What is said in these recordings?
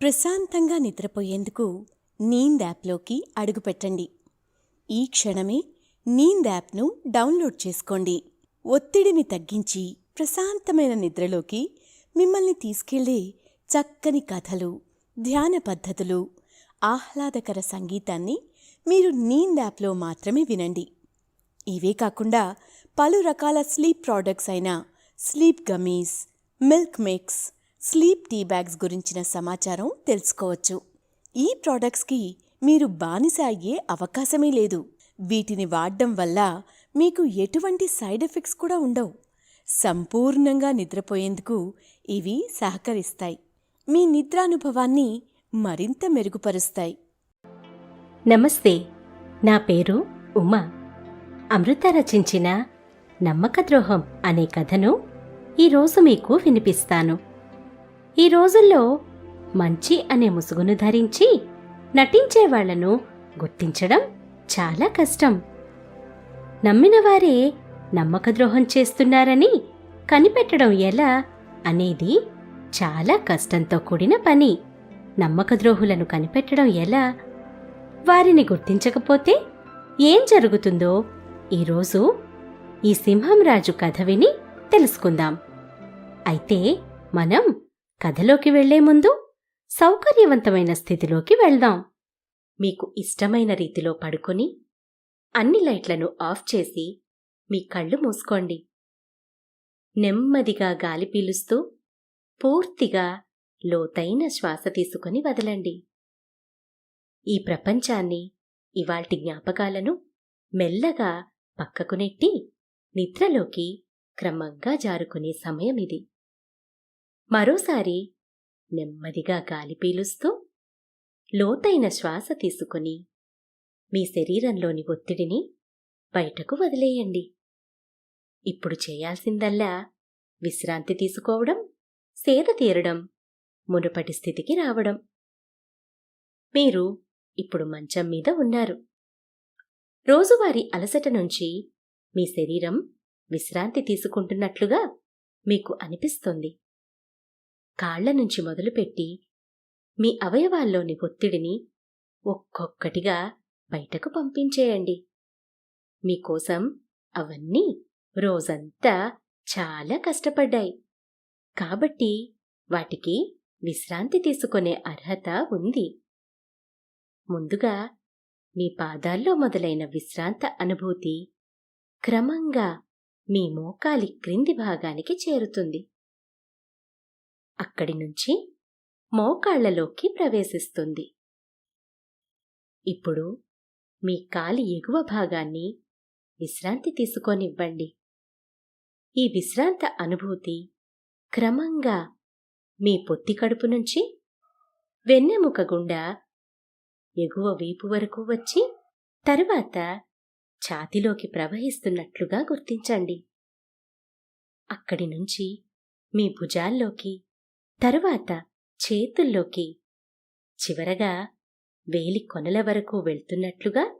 ప్రశాంతంగా నిద్రపోయేందుకు నీంద్ యాప్లోకి అడుగుపెట్టండి. ఈ క్షణమే నీంద్ యాప్ను డౌన్లోడ్ చేసుకోండి. ఒత్తిడిని తగ్గించి ప్రశాంతమైన నిద్రలోకి మిమ్మల్ని తీసుకెళ్లే చక్కని కథలు, ధ్యాన పద్ధతులు, ఆహ్లాదకర సంగీతాన్ని మీరు నీంద్ యాప్లో మాత్రమే వినండి. ఇవే కాకుండా పలు రకాల స్లీప్ ప్రోడక్ట్స్ అయిన sleep gummies, milk mix, sleep tea bags గురించిన సమాచారం తెలుసుకోవచ్చు. ఈ ప్రోడక్ట్స్కి మీరు బానిస అయ్యే అవకాశమే లేదు. వీటిని వాడడం వల్ల మీకు ఎటువంటి సైడ్ ఎఫెక్ట్స్ కూడా ఉండవు. సంపూర్ణంగా నిద్రపోయేందుకు ఇవి సహకరిస్తాయి. మీ నిద్రానుభవాన్ని మరింత మెరుగుపరుస్తాయి. నమస్తే, నా పేరు ఉమా. అమృత రచించిన నమ్మకద్రోహం అనే కథను ఈరోజు మీకు వినిపిస్తాను. ఈ రోజుల్లో మంచి అనే ముసుగును ధరించి నటించేవాళ్లను గుర్తించడం చాలా కష్టం. నమ్మినవారే నమ్మకద్రోహం చేస్తున్నారని కనిపెట్టడం ఎలా అనేది చాలా కష్టంతో కూడిన పని. నమ్మకద్రోహులను కనిపెట్టడం ఎలా? వారిని గుర్తించకపోతే ఏం జరుగుతుందో ఈరోజు ఈ సింహం రాజు కథ విని తెలుసుకుందాం. అయితే మనం కథలోకి వెళ్లే ముందు సౌకర్యవంతమైన స్థితిలోకి వెళ్దాం. మీకు ఇష్టమైన రీతిలో పడుకొని అన్ని లైట్లను ఆఫ్ చేసి మీ కళ్ళు మూసుకోండి. నెమ్మదిగా గాలి పీలుస్తూ పూర్తిగా లోతైన శ్వాస తీసుకొని వదలండి. ఈ ప్రపంచాన్ని, ఇవాల్టి జ్ఞాపకాలను మెల్లగా పక్కకు నెట్టి నిద్రలోకి క్రమంగా జారుకునే సమయమిది. మరోసారి నెమ్మదిగా గాలి పీలుస్తూ లోతైన శ్వాస తీసుకుని మీ శరీరంలోని ఒత్తిడిని బయటకు వదిలేయండి. ఇప్పుడు చేయాల్సిందల్లా విశ్రాంతి తీసుకోవడం, సేద తీరడం, మునుపటి స్థితికి రావడం. మీరు ఇప్పుడు మంచం మీద ఉన్నారు. రోజువారీ అలసట నుంచి మీ శరీరం విశ్రాంతి తీసుకుంటున్నట్లుగా మీకు అనిపిస్తుంది. కాళ్ల నుంచి మొదలుపెట్టి మీ అవయవాల్లోని ఒత్తిడిని ఒక్కొక్కటిగా బయటకు పంపించేయండి. మీకోసం అవన్నీ రోజంతా చాలా కష్టపడ్డాయి. కాబట్టి వాటికి విశ్రాంతి తీసుకునే అర్హత ఉంది. ముందుగా మీ పాదాల్లో మొదలైన విశ్రాంత అనుభూతి క్రమంగా మీ మోకాలి క్రింది భాగానికి చేరుతుంది. అక్కడి నుంచి మోకాళ్లలోకి ప్రవేశిస్తుంది. ఇప్పుడు మీ కాలి ఎగువ భాగాన్ని విశ్రాంతి తీసుకోనివ్వండి. ఈ విశ్రాంత అనుభూతి క్రమంగా మీ పొత్తి కడుపు నుంచి వెన్నెముక గుండా ఎగువ వీపు వరకు వచ్చి తరువాత ఛాతీలోకి ప్రవహిస్తున్నట్లుగా గుర్తించండి. అక్కడి నుంచి మీ భుజాల్లోకి, తరువాత చేతుల్లోకి, చివరగా వేలి కొనల వరకు వెళ్తున్నట్లుగా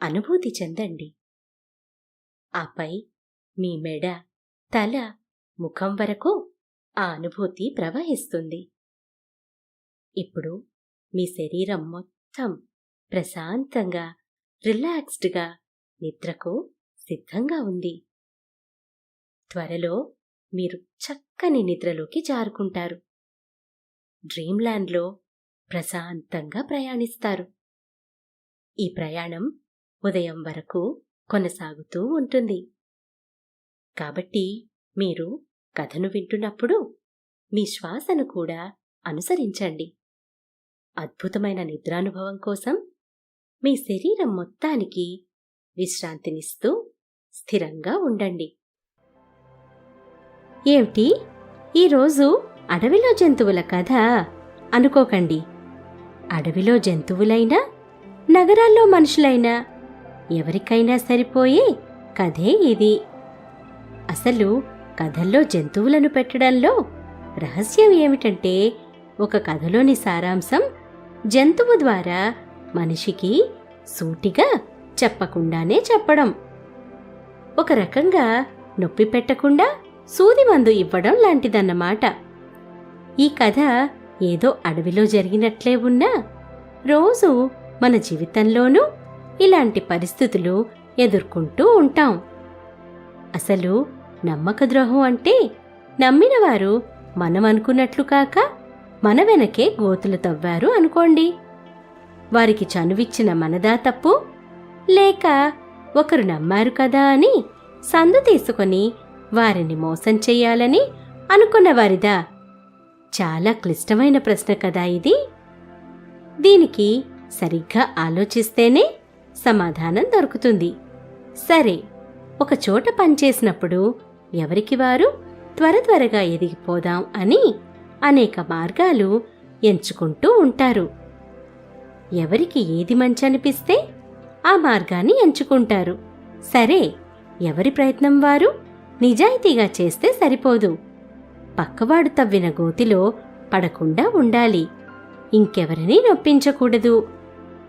అనుభూతి చెందండి. ఆపై మీ మెడ, తల, ముఖం వరకు ఆ అనుభూతి ప్రవహిస్తుంది. ఇప్పుడు మీ శరీరం మొత్తం ప్రశాంతంగా, రిలాక్స్డ్గా నిద్రకు సిద్ధంగా ఉంది. త్వరలో మీరు చక్కని నిద్రలోకి జారుకుంటారు. డ్రీమ్ల్యాండ్లో ప్రశాంతంగా ప్రయాణిస్తారు. ఈ ప్రయాణం ఉదయం వరకు కొనసాగుతూ ఉంటుంది. కాబట్టి మీరు కథను వింటున్నప్పుడు మీ శ్వాసను కూడా అనుసరించండి. అద్భుతమైన నిద్రానుభవం కోసం మీ శరీరం మొత్తానికి విశ్రాంతినిస్తూ స్థిరంగా ఉండండి. ఏమిటి, ఈరోజు అడవిలో జంతువుల కథ అనుకోకండి. అడవిలో జంతువులైనా, నగరాల్లో మనుషులైనా ఎవరికైనా సరిపోయే కథే ఇది. అసలు కథల్లో జంతువులను పెట్టడంలో రహస్యం ఏమిటంటే, ఒక కథలోని సారాంశం జంతువు ద్వారా మనిషికి సూటిగా చెప్పకుండానే చెప్పడం. ఒక రకంగా నొప్పి పెట్టకుండా సూది మందు ఇవ్వడం లాంటిదన్నమాట. ఈ కథ ఏదో అడవిలో జరిగినట్లే ఉన్నా రోజు మన జీవితంలోనూ ఇలాంటి పరిస్థితులు ఎదుర్కొంటూ ఉంటాం. అసలు నమ్మక ద్రోహం అంటే నమ్మినవారు మనం అనుకున్నట్లు కాక మన వెనకే గోతులు తవ్వారు అనుకోండి. వారికి చనువిచ్చిన మనదా తప్పు, లేక ఒకరు నమ్మారు కదా అని సందు తీసుకొని వారిని మోసం చెయ్యాలని అనుకున్న వారిదా? చాలా క్లిష్టమైన ప్రశ్న కదా ఇది. దీనికి సరిగ్గా ఆలోచిస్తేనే సమాధానం దొరుకుతుంది. సరే, ఒక చోట పనిచేసినప్పుడు ఎవరికి వారు త్వరగా ఎదిగిపోదాం అని అనేక మార్గాలు ఎంచుకుంటూ ఉంటారు. ఎవరికి ఏది మంచనిపిస్తే ఆ మార్గాన్ని ఎంచుకుంటారు. సరే, ఎవరి ప్రయత్నం వారు నిజాయితీగా చేస్తే సరిపోదు. పక్కవాడు తవ్విన గోతిలో పడకుండా ఉండాలి. ఇంకెవరినీ నొప్పించకూడదు.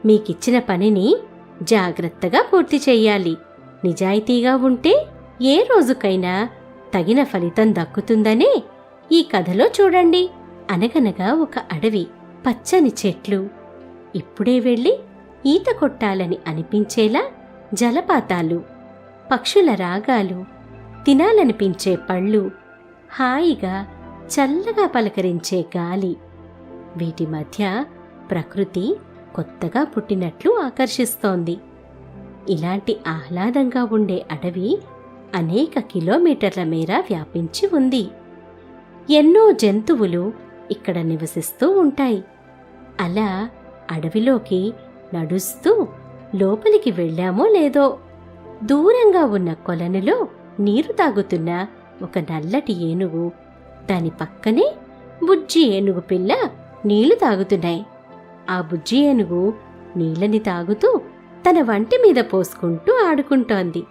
మీకిచ్చిన పనిని జాగ్రత్తగా పూర్తి చెయ్యాలి. నిజాయితీగా ఉంటే ఏ రోజుకైనా తగిన ఫలితం దక్కుతుందనే ఈ కథలో చూడండి. అనగనగా ఒక అడవి, పచ్చని చెట్లు, ఇప్పుడే వెళ్ళి ఈత కొట్టాలని అనిపించేలా జలపాతాలు, పక్షుల రాగాలు, తినాలనిపించే పళ్ళు, హాయిగా చల్లగా పలకరించే గాలి. వీటి మధ్య ప్రకృతి కొత్తగా పుట్టినట్లు ఆకర్షిస్తోంది. ఇలాంటి ఆహ్లాదంగా ఉండే అడవి అనేక కిలోమీటర్ల మేర వ్యాపించి ఉంది. ఎన్నో జంతువులు ఇక్కడ నివసిస్తూ ఉంటాయి. అలా అడవిలోకి నడుస్తూ లోపలికి వెళ్ళామో లేదో, దూరంగా ఉన్న కొలనులో నీరు తాగుతున్న ఒక నల్లటి ఏనుగు, దాని పక్కనే బుజ్జి ఏనుగు పిల్ల నీళ్లు తాగుతున్నాయి. ఆ బుజ్జి ఏనుగు నీళ్ళని తాగుతూ తన వంటి మీద పోసుకుంటూ ఆడుకుంటోంది.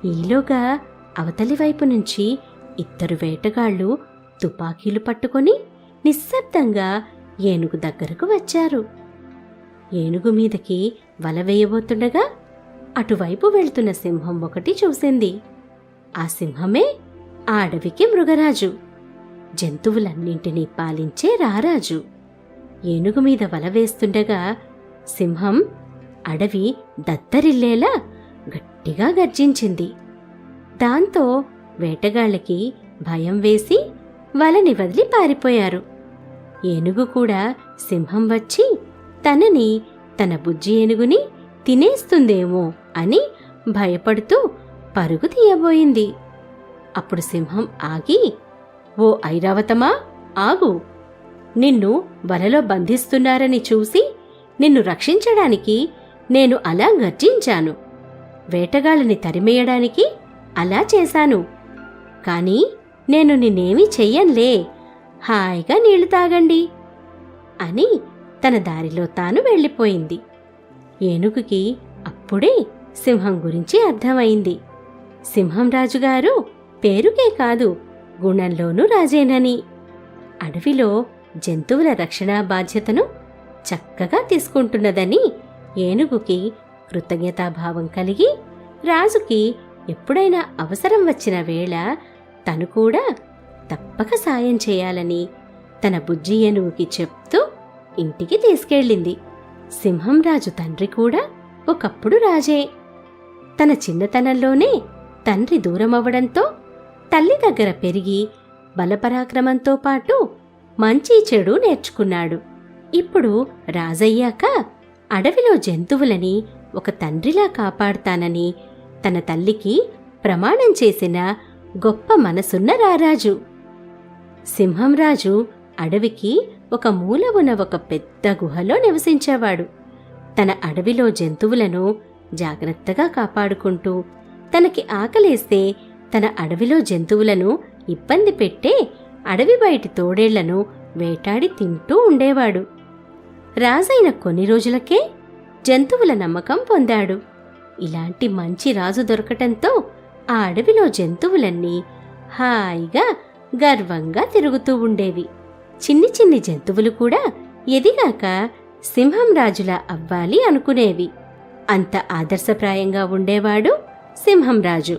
ఈలోగా అవతలి వైపు నుంచి ఇద్దరు వేటగాళ్లు తుపాకీలు పట్టుకొని నిశ్శబ్దంగా ఏనుగు దగ్గరకు వచ్చారు. ఏనుగు మీదకి వల వేయబోతుండగా అటువైపు వెళ్తున్న సింహం ఒకటి చూసింది. ఆ సింహమే ఆ అడవికి మృగరాజు, జంతువులన్నింటినీ పాలించే రారాజు. ఏనుగు మీద వల వేస్తుండగా సింహం అడవి దత్తరిల్లేలా గట్టిగా గర్జించింది. దాంతో వేటగాళ్లకి భయం వేసి వలని వదిలి పారిపోయారు. ఏనుగు కూడా సింహం వచ్చి తనని, తన బుజ్జి ఏనుగుని తినేస్తుందేమో అని భయపడుతూ పరుగు తీయబోయింది. అప్పుడు సింహం ఆగి, "ఓ ఐరావతమా, ఆగు! నిన్ను వలలో బంధిస్తున్నారని చూసి నిన్ను రక్షించడానికి నేను అలా గర్జించాను. వేటగాళ్ళని తరిమేయడానికి అలా చేశాను. కాని నేను నిన్నేమీ చెయ్యన్లే. హాయిగా నీళ్లు తాగండి" అని తన దారిలో తాను వెళ్ళిపోయింది. ఏనుగుకి అప్పుడే సింహం గురించి అర్థమైంది. సింహం రాజుగారు పేరుకే కాదు, గుణంలోనూ రాజేనని. అడవిలో జంతువుల రక్షణ బాధ్యతను చక్కగా తీసుకుంటున్నదని ఏనుగుకి కృతజ్ఞతాభావం కలిగి రాజుకి ఎప్పుడైనా అవసరం వచ్చిన వేళ తను కూడా తప్పక సాయం చేయాలని తన బుజ్జి ఏనుగుకి చెప్తూ ఇంటికి తీసుకెళ్ళింది. సింహం రాజు తండ్రి కూడా ఒకప్పుడు రాజే. తన చిన్నతనంలోనే తండ్రి దూరమవ్వడంతో తల్లి దగ్గర పెరిగి బలపరాక్రమంతో పాటు మంచి చెడు నేర్చుకున్నాడు. ఇప్పుడు రాజయ్యాక అడవిలో జంతువులని ఒక తండ్రిలా కాపాడుతానని తన తల్లికి ప్రమాణం చేసిన గొప్ప మనసున్న రారాజు. సింహంరాజు అడవికి ఒక మూల ఉన్న ఒక పెద్ద గుహలో నివసించేవాడు. తన అడవిలో జంతువులను జాగ్రత్తగా కాపాడుకుంటూ, తనకి ఆకలేస్తే తన అడవిలో జంతువులను ఇబ్బంది పెట్టే అడవి బయటి తోడేళ్లను వేటాడి తింటూ ఉండేవాడు. రాజైన కొన్ని రోజులకే జంతువుల నమ్మకం పొందాడు. ఇలాంటి మంచి రాజు దొరకటంతో ఆ అడవిలో జంతువులన్నీ హాయిగా గర్వంగా తిరుగుతూ ఉండేవి. చిన్ని చిన్ని జంతువులు కూడా ఎదిగాక సింహం రాజులా అవ్వాలి అనుకునేవి. అంత ఆదర్శప్రాయంగా ఉండేవాడు సింహం రాజు.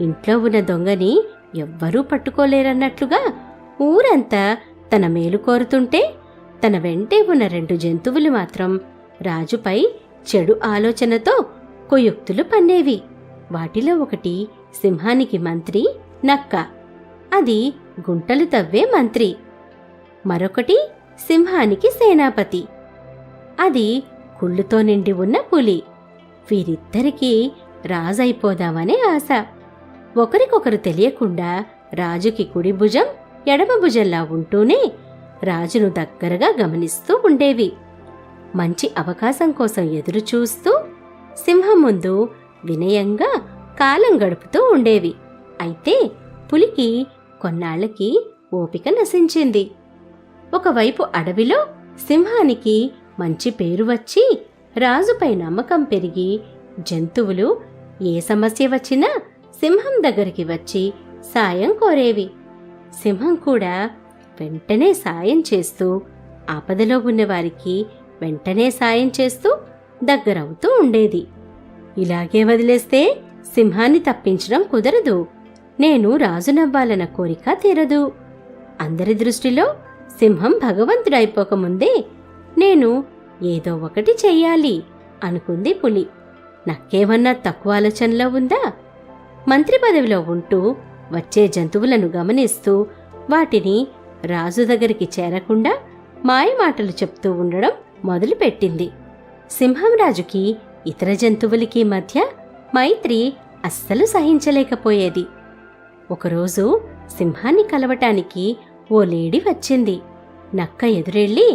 ఇంట్లో ఉన్న దొంగని ఎవ్వరూ పట్టుకోలేరన్నట్లుగా ఊరంతా తన మేలు కోరుతుంటే తన వెంటే ఉన్న 2 జంతువులు మాత్రం రాజుపై చెడు ఆలోచనతో కుయుక్తులు పన్నేవి. వాటిలో ఒకటి సింహానికి మంత్రి నక్క, అది గుంటలు తవ్వే మంత్రి. మరొకటి సింహానికి సేనాపతి, అది కుళ్ళుతో నిండి ఉన్న పులి. వీరిద్దరికీ రాజైపోదామనే ఆశ. ఒకరికొకరు తెలియకుండా రాజుకి కుడి భుజం ఎడమ భుజంలా ఉంటూనే రాజును దగ్గరగా గమనిస్తూ ఉండేవి. మంచి అవకాశం కోసం ఎదురుచూస్తూ సింహం ముందు వినయంగా కాలం గడుపుతూ ఉండేవి. అయితే పులికి కొన్నాళ్లకి ఓపిక నశించింది. ఒకవైపు అడవిలో సింహానికి మంచి పేరు వచ్చి రాజుపై నమ్మకం పెరిగి జంతువులు ఏ సమస్య వచ్చినా సింహం దగ్గరికి వచ్చి సాయం కోరేవి. సింహం కూడా వెంటనే సాయం చేస్తూ, ఆపదలో ఉన్నవారికి వెంటనే సాయం చేస్తూ దగ్గరవుతూ ఉండేది. ఇలాగే వదిలేస్తే సింహాన్ని తప్పించడం కుదరదు. నేను రాజునవ్వాలన్న కోరిక తీరదు. అందరి దృష్టిలో సింహం భగవంతుడైపోకముందే నేను ఏదో ఒకటి చెయ్యాలి అనుకుంది పులి. నక్కేమన్నా తక్కువ ఆలోచనలో ఉందా? మంత్రి పదవిలో ఉంటూ వచ్చే జంతువులను గమనిస్తూ వాటిని రాజు దగ్గరికి చేరకుండా మాయమాటలు చెప్తూ ఉండడం మొదలుపెట్టింది. సింహం రాజుకి ఇతర జంతువులకి మధ్య మైత్రి అస్సలు సహించలేకపోయేది. ఒకరోజు సింహాన్ని కలవటానికి ఓ లేడీ వచ్చింది. నక్క ఎదురెళ్ళి,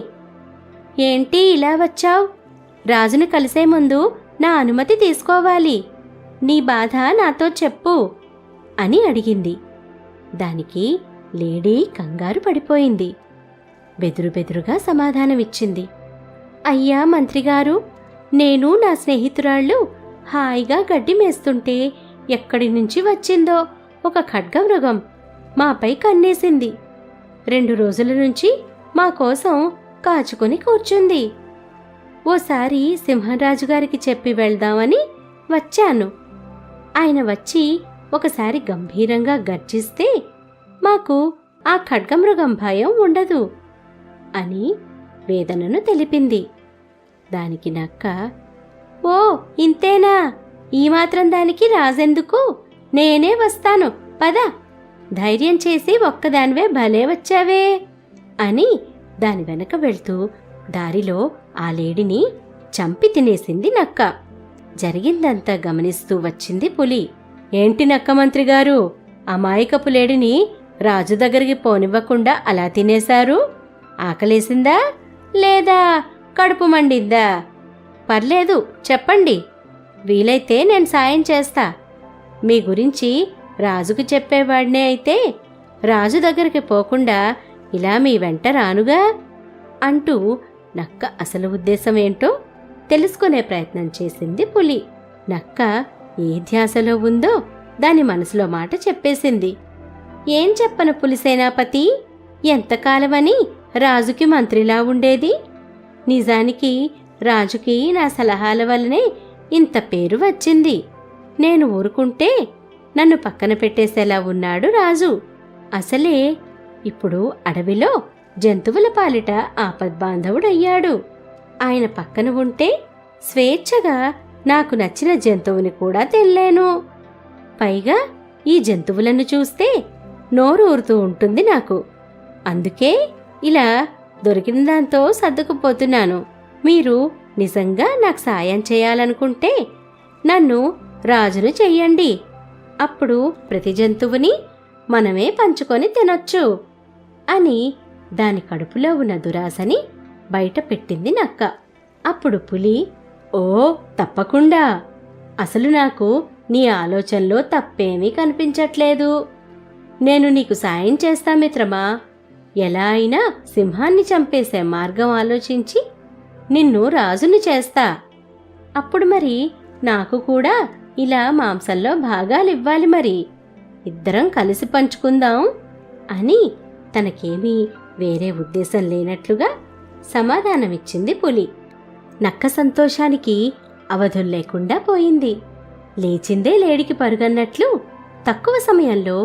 ఏంటి ఇలా వచ్చావ్? రాజును కలిసే ముందు నా అనుమతి తీసుకోవాలి. నీ బాధ నాతో చెప్పు అని అడిగింది. దానికి లేడీ కంగారు పడిపోయింది. బెదురుగా సమాధానమిచ్చింది. అయ్యా మంత్రిగారు, నేను నా స్నేహితురాళ్ళు హాయిగా గడ్డి మేస్తుంటే ఎక్కడి నుంచి వచ్చిందో ఒక ఖడ్గమృగం మాపై కన్నేసింది. 2 రోజుల నుంచి మా కోసం కాచుకొని కూర్చుంది. ఓసారి సింహరాజుగారికి చెప్పి వెళ్దామని వచ్చాను. ఆయన వచ్చి ఒకసారి గంభీరంగా గర్జిస్తే మాకు ఆ ఖడ్గమృగం భయం ఉండదు అని వేదనను తెలిపింది. దానికి నక్క, ఓ ఇంతేనా? ఈ మాత్రం దానికి రాజెందుకు? నేనే వస్తాను, పద. ధైర్యం చేసి ఒక్కదానివే భలే వచ్చావే అని దాని వెనక వెళ్తూ దారిలో ఆ లేడిని చంపి తినేసింది నక్క. జరిగిందంతా గమనిస్తూ వచ్చింది పులి. ఏంటి నక్క మంత్రిగారు, అమాయకపు లేడిని రాజు దగ్గరికి పోనివ్వకుండా అలా తినేశారు? ఆకలేసిందా లేదా కడుపు మండిందా? పర్లేదు చెప్పండి, వీలైతే నేను సాయం చేస్తా. మీ గురించి రాజుకు చెప్పేవాడినే అయితే రాజు దగ్గరికి పోకుండా ఇలా మీ వెంట రానుగా అంటూ నక్క అసలు ఉద్దేశం ఏంటో తెలుసుకునే ప్రయత్నం చేసింది పులి. నక్క ఏ ధ్యాసలో ఉందో దాని మనసులో మాట చెప్పేసింది. ఏం చెప్పను పులి సేనాపతి, ఎంతకాలమని రాజుకి మంత్రిలా ఉండేది? నిజానికి రాజుకి నా సలహాల వల్లనే ఇంత పేరు వచ్చింది. నేను ఊరుకుంటే నన్ను పక్కన పెట్టేసేలా ఉన్నాడు రాజు. అసలే ఇప్పుడు అడవిలో జంతువుల పాలిట ఆపద్బాంధవుడయ్యాడు. ఆయన పక్కన ఉంటే స్వేచ్ఛగా నాకు నచ్చిన జంతువుని కూడా తినలేను. పైగా ఈ జంతువులను చూస్తే నోరు ఊరుతూ ఉంటుంది నాకు. అందుకే ఇలా దొరికిన దాంతో సర్దుకుపోతున్నాను. మీరు నిజంగా నాకు సాయం చేయాలనుకుంటే నన్ను రాజును చెయ్యండి. అప్పుడు ప్రతి జంతువుని మనమే పంచుకొని తినొచ్చు అని దాని కడుపులో ఉన్న దురాశని బయట పెట్టింది నక్క. అప్పుడు పులి, ఓ తప్పకుండా, అసలు నాకు నీ ఆలోచనలో తప్పేమీ కనిపించట్లేదు. నేను నీకు సాయం చేస్తా మిత్రమా. ఎలా అయినా సింహాన్ని చంపేసే మార్గం ఆలోచించి నిన్ను రాజుని చేస్తా. అప్పుడు మరి నాకు కూడా ఇలా మాంసంలో భాగాలివ్వాలి. మరి ఇద్దరం కలిసి పంచుకుందాం అని తనకేమీ వేరే ఉద్దేశం లేనట్లుగా సమాధానమిచ్చింది పులి. నక్క సంతోషానికి అవధుల్లేకుండా పోయింది. లేచిందే లేడికి పరుగన్నట్లు తక్కువ సమయంలో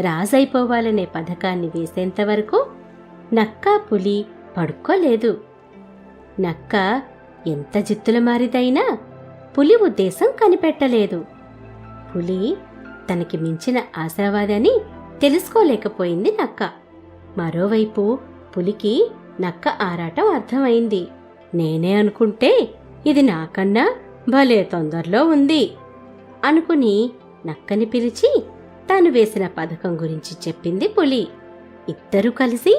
రాజైపోవాలనే పథకాన్ని వేసేంతవరకు నక్క పులి పడుకోలేదు. నక్క ఎంత జిత్తుల మారిదైనా పులి ఉద్దేశం కనిపెట్టలేదు. పులి తనకి మించిన ఆశావాదని తెలుసుకోలేకపోయింది నక్క. మరోవైపు పులికి నక్క ఆరాటం అర్థమైంది. నేనే అనుకుంటే ఇది నాకన్నా భలే తొందరలో ఉంది అనుకుని నక్కని పిలిచి తాను వేసిన పథకం గురించి చెప్పింది పులి. ఇద్దరూ కలిసి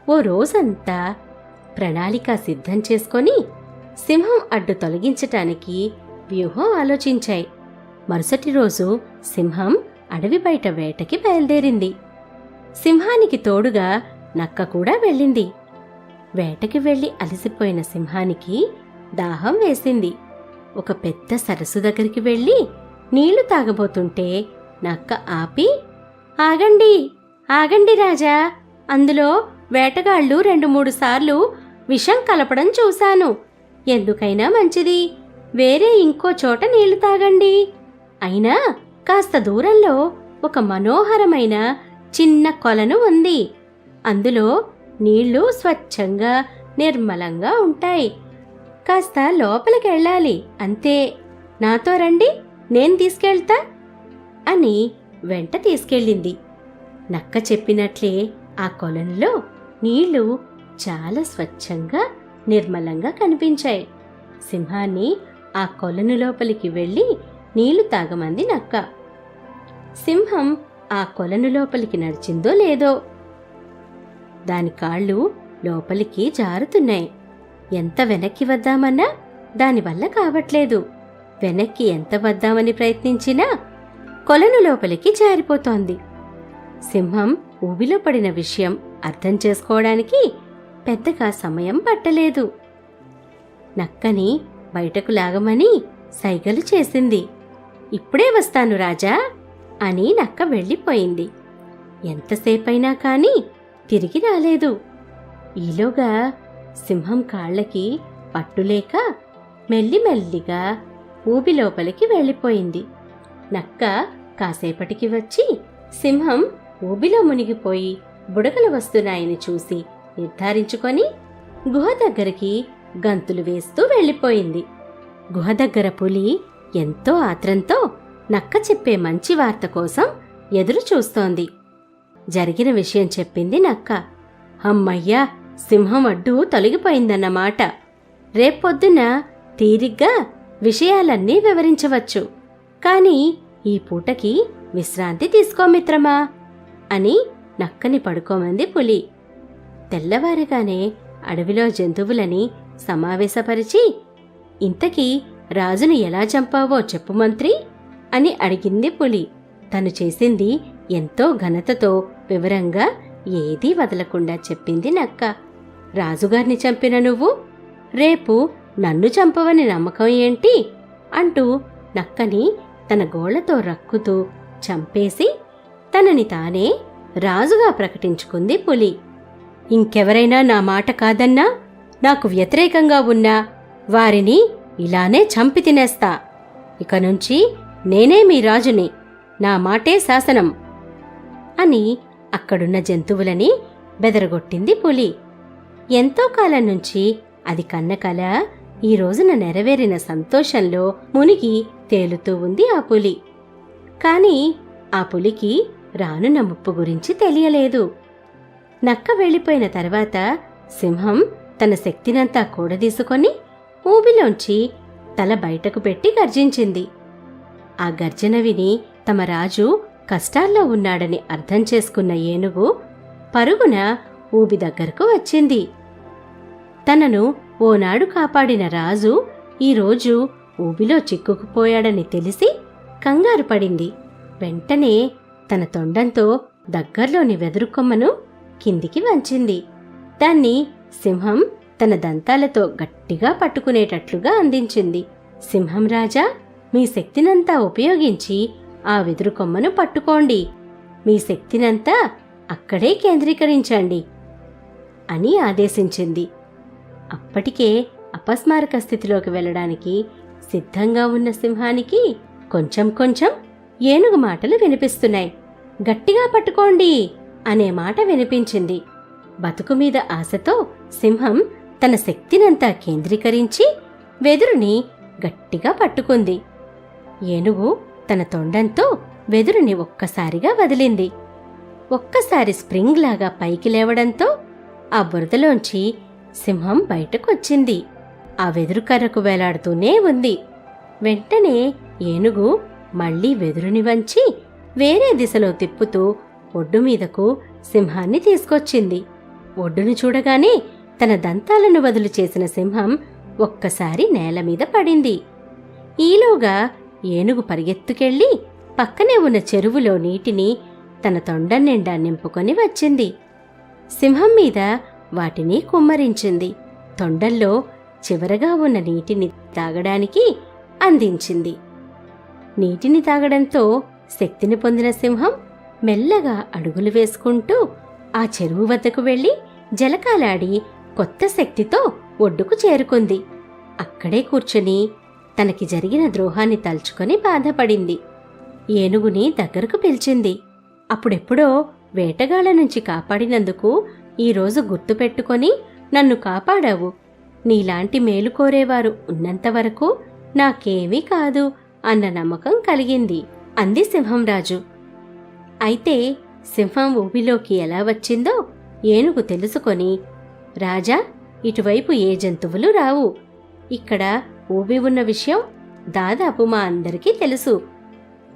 ఓ రోజంతా ప్రణాళిక సిద్ధం చేసుకొని సింహం అడ్డు తొలగించటానికి వ్యూహం ఆలోచించాయి. మరుసటి రోజు సింహం అడవి బయట వేటకి బయలుదేరింది. సింహానికి తోడుగా నక్క కూడా వెళ్ళింది. వేటకి వెళ్లి అలసిపోయిన సింహానికి దాహం వేసింది. ఒక పెద్ద సరస్సు దగ్గరికి వెళ్లి నీళ్లు తాగబోతుంటే నక్క ఆపి, ఆగండి ఆగండి రాజా, అందులో వేటగాళ్లు 2-3 సార్లు విషం కలపడం చూశాను. ఎందుకైనా మంచిది, వేరే ఇంకో చోట నీళ్లు తాగండి. అయినా కాస్త దూరంలో ఒక మనోహరమైన చిన్న కొలను ఉంది. అందులో నీళ్లు స్వచ్ఛంగా నిర్మలంగా ఉంటాయి. కాస్త లోపలికెళ్ళాలి అంతే. నాతో రండి, నేను తీసుకెళ్తా అని వెంట తీసుకెళ్ళింది. నక్క చెప్పినట్లే ఆ కొలనులో నీళ్లు చాలా స్వచ్ఛంగా నిర్మలంగా కనిపించాయి. సింహాన్ని ఆ కొలను లోపలికి వెళ్లి నీళ్లు తాగమంది నక్క. సింహం ఆ కొలను లోపలికి నడిచిందో లేదో దాని కాళ్ళు లోపలికి జారుతున్నాయి. ఎంత వెనక్కి వద్దామన్నా దానివల్ల కావట్లేదు. వెనక్కి ఎంత వద్దామని ప్రయత్నించినా కొలను లోపలికి జారిపోతోంది. సింహం ఊబిలో పడిన విషయం అర్థం చేసుకోవడానికి పెద్దగా సమయం పట్టలేదు. నక్కని బయటకు లాగమని సైగలు చేసింది. ఇప్పుడే వస్తాను రాజా అని నక్క వెళ్ళిపోయింది. ఎంతసేపైనా కాని తిరిగి రాలేదు. ఈలోగా సింహం కాళ్ళకి పట్టులేక మెల్లిమెల్లిగా ఊబిలోపలికి వెళ్ళిపోయింది. నక్క కాసేపటికి వచ్చి సింహం ఊబిలో మునిగిపోయి బుడగలు వస్తున్నాయని చూసి నిర్ధారించుకొని గుహ దగ్గరికి గంతులు వేస్తూ వెళ్ళిపోయింది. గుహ దగ్గర పులి ఎంతో ఆత్రంతో నక్క చెప్పే మంచి వార్త కోసం ఎదురు చూస్తోంది. జరిగిన విషయం చెప్పింది నక్క. అమ్మయ్యా, సింహం అడ్డు తొలగిపోయిందన్నమాట. రేపొద్దున తీరిగ్గా విషయాలన్నీ వివరించవచ్చు. కాని ఈ పూటకి విశ్రాంతి తీసుకో మిత్రమా అని నక్కని పడుకోమంది పులి. తెల్లవారగానే అడవిలో జంతువులని సమావేశపరిచి, ఇంతకీ రాజును ఎలా చంపావో చెప్పు మంత్రి అని అడిగింది పులి. తను చేసింది ఎంతో ఘనతతో వివరంగా ఏదీ వదలకుండా చెప్పింది నక్క. రాజుగారిని చంపిన నువ్వు రేపు నన్ను చంపవని నమ్మకం ఏంటి అంటూ నక్కని తన గోళ్లతో రక్కుతూ చంపేసి తనని తానే రాజుగా ప్రకటించుకుంది పులి. ఇంకెవరైనా నా మాట కాదన్నా, నాకు వ్యతిరేకంగా ఉన్నా వారిని ఇలానే చంపి తినేస్తా. ఇక నుంచి నేనే మీ రాజుని, నా మాటే శాసనం అని అక్కడున్న జంతువులని బెదరగొట్టింది పులి. ఎంతో కాలం నుంచి అది కన్న కల ఈ రోజున నెరవేరిన సంతోషంలో మునిగి తేలుతూ ఉంది ఆ పులి. కాని ఆ పులికి రానున్న ముప్పు గురించి తెలియలేదు. నక్క వెళ్ళిపోయిన తర్వాత సింహం తన శక్తినంతా కూడదీసుకొని ఊబిలోంచి తల బయటకు పెట్టి గర్జించింది. ఆ గర్జన విని తమ రాజు కష్టాల్లో ఉన్నాడని అర్థం చేసుకున్న ఏనుగు పరుగున ఊబి దగ్గరకు వచ్చింది. తనను ఓనాడు కాపాడిన రాజు ఈరోజు ఊబిలో చిక్కుకుపోయాడని తెలిసి కంగారు పడింది. వెంటనే తన తొండంతో దగ్గర్లోని వెదురుకొమ్మను కిందికి వంచింది. దాన్ని సింహం తన దంతాలతో గట్టిగా పట్టుకునేటట్లుగా అందించింది. సింహం రాజా, మీ శక్తినంతా ఉపయోగించి ఆ వెదురుకొమ్మను పట్టుకోండి. మీ శక్తినంతా అక్కడే కేంద్రీకరించండి అని ఆదేశించింది. అప్పటికే అపస్మారక స్థితిలోకి వెళ్ళడానికి సిద్ధంగా ఉన్న సింహానికి కొంచెం కొంచెం ఏనుగు మాటలు వినిపిస్తున్నాయి. గట్టిగా పట్టుకోండి అనే మాట వినిపించింది. బతుకు మీద ఆశతో సింహం తన శక్తినంతా కేంద్రీకరించి వెదురుని గట్టిగా పట్టుకుంది. ఏనుగు తన తొండంతో వెదురుని ఒక్కసారిగా వదిలింది. ఒక్కసారి స్ప్రింగ్ లాగా పైకి లేవడంతో ఆ బురదలోంచి సింహం బయటకొచ్చింది. ఆ వెదురు కర్రకు వేలాడుతూనే ఉంది. వెంటనే ఏనుగు మళ్లీ వెదురుని వంచి వేరే దిశలో తిప్పుతూ ఒడ్డు మీదకు సింహాన్ని తీసుకొచ్చింది. ఒడ్డును చూడగానే తన దంతాలను వదులు చేసిన సింహం ఒక్కసారి నేలమీద పడింది. ఈలోగా ఏనుగు పరిగెత్తుకెళ్లి పక్కనే ఉన్న చెరువులో నీటిని తన తొండం నిండా నింపుకొని వచ్చింది. సింహం మీద వాటిని కుమ్మరించింది. తొండంలో చివరగా ఉన్న నీటిని తాగడానికి అందించింది. నీటిని తాగడంతో శక్తిని పొందిన సింహం మెల్లగా అడుగులు వేసుకుంటూ ఆ చెరువు వద్దకు వెళ్లి జలకాలాడి కొత్త శక్తితో ఒడ్డుకు చేరుకుంది. అక్కడే కూర్చుని తనకి జరిగిన ద్రోహాన్ని తలుచుకొని బాధపడింది. ఏనుగుని దగ్గరకు పిలిచింది. అప్పుడెప్పుడో వేటగాళ్ల నుంచి కాపాడినందుకు ఈరోజు గుర్తుపెట్టుకొని నన్ను కాపాడావు. నీలాంటి మేలు కోరేవారు ఉన్నంతవరకు నాకేమీ కాదు అన్న నమ్మకం కలిగింది అంది సింహంరాజు. అయితే సింహం ఊబిలోకి ఎలా వచ్చిందో ఏనుగు తెలుసుకొని, రాజా, ఇటువైపు ఏ జంతువులు రావు. ఇక్కడ ఊబి ఉన్న విషయం దాదాపు మా అందరికీ తెలుసు.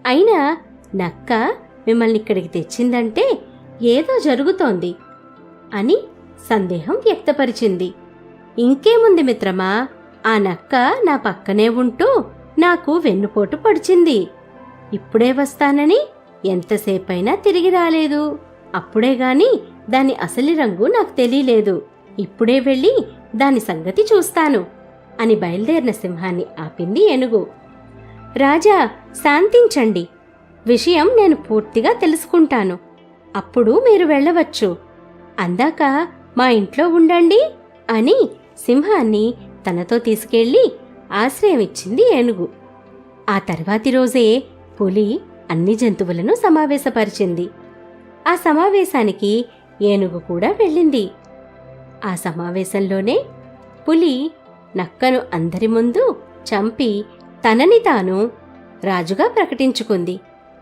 అయినా నక్క మిమ్మల్ని ఇక్కడికి తెచ్చిందంటే ఏదో జరుగుతోంది అని సందేహం వ్యక్తపరిచింది. ఇంకేముంది మిత్రమా, ఆ నక్క నా పక్కనే ఉంటూ నాకు వెన్నుపోటు పొడిచింది. ఇప్పుడే వస్తానని ఎంతసేపైనా తిరిగి రాలేదు. అప్పుడే గాని దాని అసలు రంగు నాకు తెలియలేదు. ఇప్పుడే వెళ్ళి దాని సంగతి చూస్తాను అని బయలుదేరిన సింహాన్ని ఆపింది ఏనుగు. రాజా, శాంతించండి. విషయం నేను పూర్తిగా తెలుసుకుంటాను. అప్పుడు మీరు వెళ్ళవచ్చు. అందాక మా ఇంట్లో ఉండండి అని సింహాన్ని తనతో తీసుకెళ్లి ఆశ్రయమిచ్చింది ఏనుగు. ఆ తర్వాతి రోజే పులి అన్ని జంతువులను సమావేశపరిచింది. ఆ సమావేశానికి ఏనుగు కూడా వెళ్ళింది. ఆ సమావేశంలోనే పులి నక్కను అందరి ముందు చంపి తనని తాను రాజుగా ప్రకటించుకుంది.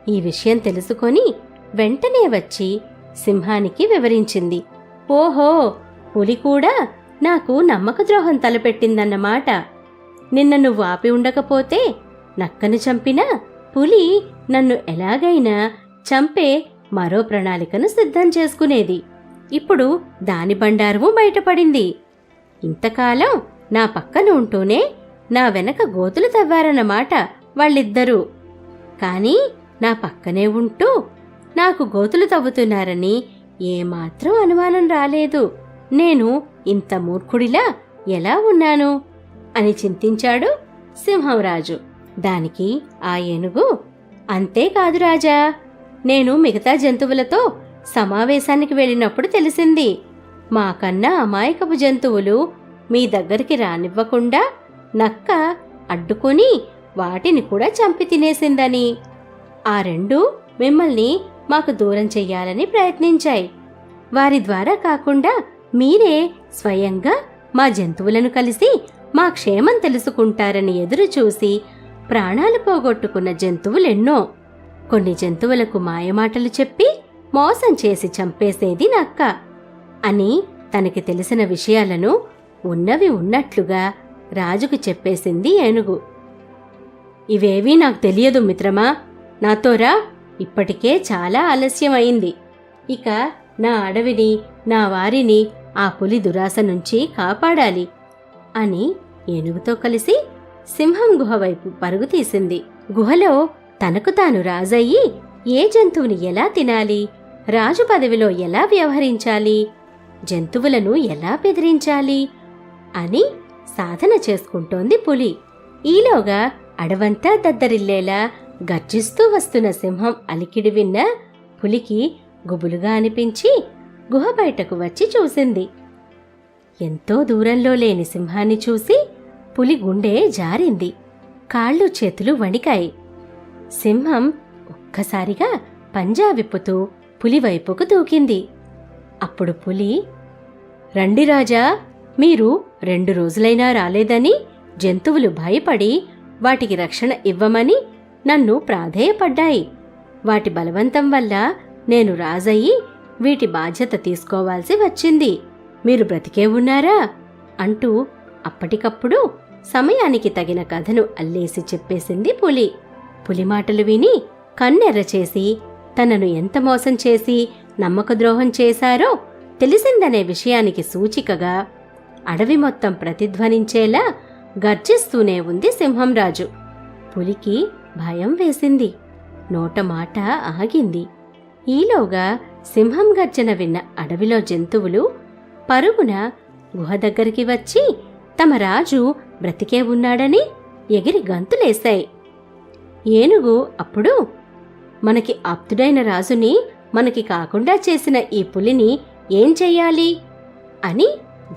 ఈ విషయం తెలుసుకొని వెంటనే వచ్చి సింహానికి వివరించింది. ఓహో, పులి కూడా నాకు నమ్మకద్రోహం తలపెట్టిందన్నమాట. నిన్న నువ్వు ఆపి ఉండకపోతే నక్కను చంపినా పులి నన్ను ఎలాగైనా చంపే మరో ప్రణాళికను సిద్ధం చేసుకునేది. ఇప్పుడు దాని బండారము బయటపడింది. ఇంతకాలం నా పక్కన ఉంటూనే నా వెనక గోతులు తవ్వారన్నమాట వాళ్ళిద్దరూ. కాని నా పక్కనే ఉంటూ నాకు గోతులు తవ్వుతున్నారని ఏమాత్రం అనుమానం రాలేదు. నేను ఇంత మూర్ఖుడిలా ఎలా ఉన్నాను అని చింతించాడు సింహంరాజు. దానికి ఆ ఏనుగు, అంతేకాదు రాజా, నేను మిగతా జంతువులతో సమావేశానికి వెళ్ళినప్పుడు తెలిసింది. మాకన్నా అమాయకపు జంతువులు మీ దగ్గరికి రానివ్వకుండా నక్క అడ్డుకొని వాటిని కూడా చంపి తినేసిందని. ఆ రెండు మిమ్మల్ని మాకు దూరం చెయ్యాలని ప్రయత్నించాయి. వారి ద్వారా కాకుండా మీరే స్వయంగా మా జంతువులను కలిసి మా క్షేమం తెలుసుకుంటారని ఎదురు చూసి ప్రాణాలు పోగొట్టుకున్న జంతువులెన్నో. కొన్ని జంతువులకు మాయమాటలు చెప్పి మోసం చేసి చంపేసేది నక్క అని తనకి తెలిసిన విషయాలను ఉన్నవి ఉన్నట్లుగా రాజుకు చెప్పేసింది ఏనుగు. ఇవేవీ నాకు తెలియదు మిత్రమా, నాతోరా, ఇప్పటికే చాలా ఆలస్యం అయింది. ఇక నా అడవిని, నా వారిని ఆ పులి దురాశ నుంచి కాపాడాలి అని ఏనుగుతో కలిసి సింహం గుహ వైపు పరుగు తీసింది. గుహలో తనకు తాను రాజయ్యి ఏ జంతువుని ఎలా తినాలి, రాజు పదవిలో ఎలా వ్యవహరించాలి, జంతువులను ఎలా బెదిరించాలి అని సాధన చేసుకుంటోంది పులి. ఈలోగా అడవంతా దద్దరిల్లేలా గర్జిస్తూ వస్తున్న సింహం అలికిడి విన్న పులికి గుబులుగా అనిపించి గుహ బయటకు వచ్చి చూసింది. ఎంతో దూరంలో లేని సింహాన్ని చూసి పులి గుండె జారింది. కాళ్ళు చేతులు వణికాయి. సింహం ఒక్కసారిగా పంజా విప్పుతూ పులి వైపుకు దూకింది. అప్పుడు పులి రండి రాజా, మీరు 2 రోజులైనా రాలేదని జంతువులు భయపడి వాటికి రక్షణ ఇవ్వమని నన్ను ప్రాధేయపడ్డాయి. వాటి బలవంతం వల్ల నేను రాజయ్యి వీటి బాధ్యత తీసుకోవాల్సి వచ్చింది. మీరు బ్రతికే ఉన్నారా అంటూ అప్పటికప్పుడు సమయానికి తగిన కథను అల్లేసి చెప్పేసింది పులి. పులి మాటలు విని కన్నెర్ర చేసి తనను ఎంత మోసం చేసి నమ్మకద్రోహం చేశారో తెలిసిందనే విషయానికి సూచికగా అడవి మొత్తం ప్రతిధ్వనించేలా గర్జిస్తూనే ఉంది సింహంరాజు. పులికి భయం వేసింది. నోట మాట ఆగింది. ఈలోగా సింహం గర్జన విన్న అడవిలో జంతువులు పరుగున గుహ దగ్గరికి వచ్చి తమ రాజు బ్రతికే ఉన్నాడని ఎగిరి గంతులేశాయి. ఏనుగు అప్పుడు, మనకి ఆప్తుడైన రాజుని మనకి కాకుండా చేసిన ఈ పులిని ఏం చెయ్యాలి అని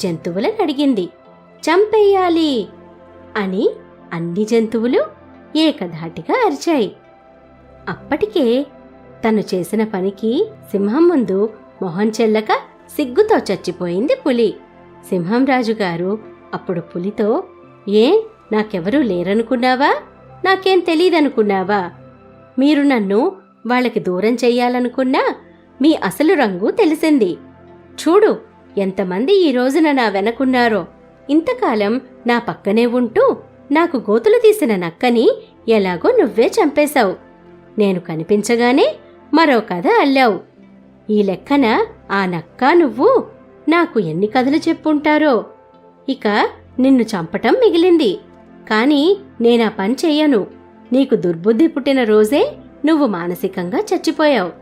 జంతువులను అడిగింది. చంపేయాలి అని అన్ని జంతువులు ఏకధాటిగా అరిచాయి. అప్పటికే తను చేసిన పనికి సింహం ముందు మొహం చెల్లక సిగ్గుతో చచ్చిపోయింది పులి. సింహంరాజు గారు అప్పుడు పులితో, ఏ నాకెవరూ లేరనుకున్నావా? నాకేం తెలీదనుకున్నావా? మీరు నన్ను వాళ్ళకి దూరం చెయ్యాలనుకున్నా మీ అసలు రంగు తెలిసింది. చూడు, ఎంతమంది ఈ రోజున నా వెనకున్నారో. ఇంతకాలం నా పక్కనే ఉంటూ నాకు గోతులు తీసిన నక్కని ఎలాగో నువ్వే చంపేశావు. నేను కనిపించగానే మరో కథ అల్లావు. ఈ లెక్కన ఆ నక్క నువ్వు నాకు ఎన్ని కథలు చెప్పుంటారో. ఇక నిన్ను చంపటం మిగిలింది. కాని నేనా పని చెయ్యను. నీకు దుర్బుద్ధి పుట్టిన రోజే నువ్వు మానసికంగా చచ్చిపోయావు.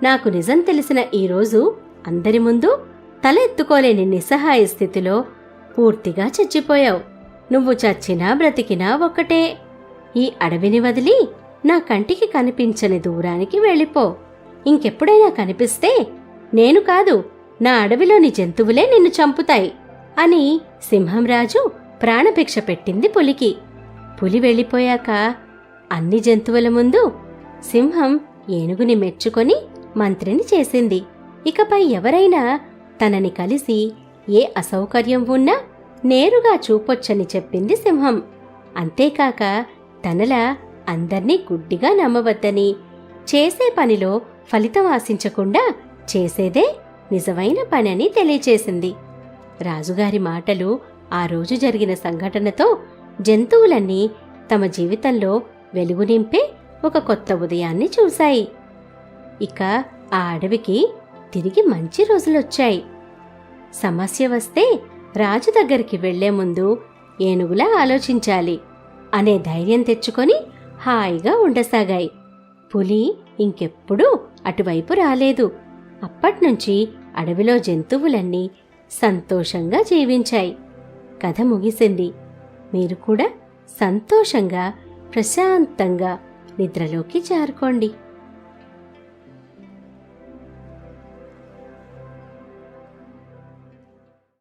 నాకు నిజం తెలిసిన ఈరోజు అందరి ముందు తల ఎత్తుకోలేని నిస్సహాయ స్థితిలో పూర్తిగా చచ్చిపోయావు. నువ్వు చచ్చినా బ్రతికినా ఒక్కటే. ఈ అడవిని వదిలి నా కంటికి కనిపించని దూరానికి వెళ్ళిపో. ఇంకెప్పుడైనా కనిపిస్తే నేను కాదు, నా అడవిలోని జంతువులే నిన్ను చంపుతాయి అని సింహంరాజు ప్రాణభిక్ష పెట్టింది పులికి. పులి వెళ్ళిపోయాక అన్ని జంతువుల ముందు సింహం ఏనుగుని మెచ్చుకొని మంత్రిని చేసింది. ఇకపై ఎవరైనా తనని కలిసి ఏ అసౌకర్యం ఉన్నా నేరుగా చూపొచ్చని చెప్పింది సింహం. అంతేకాక తనలా అందర్నీ గుడ్డిగా నమ్మవద్దని, చేసే పనిలో ఫలితం ఆశించకుండా చేసేదే నిజమైన పనని తెలియచేసింది. రాజుగారి మాటలు ఆ రోజు జరిగిన సంఘటనతో జంతువులన్నీ తమ జీవితంలో వెలుగు నింపే ఒక కొత్త ఉదయాన్ని చూశాయి. ఇక ఆ అడవికి తిరిగి మంచి రోజులొచ్చాయి. సమస్య వస్తే రాజు దగ్గరికి వెళ్లే ముందు ఏనుగులా ఆలోచించాలి అనే ధైర్యం తెచ్చుకొని హాయిగా ఉండసాగాయి. పులి ఇంకెప్పుడూ అటువైపు రాలేదు. అప్పట్నుంచి అడవిలో జంతువులన్నీ సంతోషంగా జీవించాయి. కథ ముగిసింది. మీరు కూడా సంతోషంగా ప్రశాంతంగా నిద్రలోకి జారుకోండి.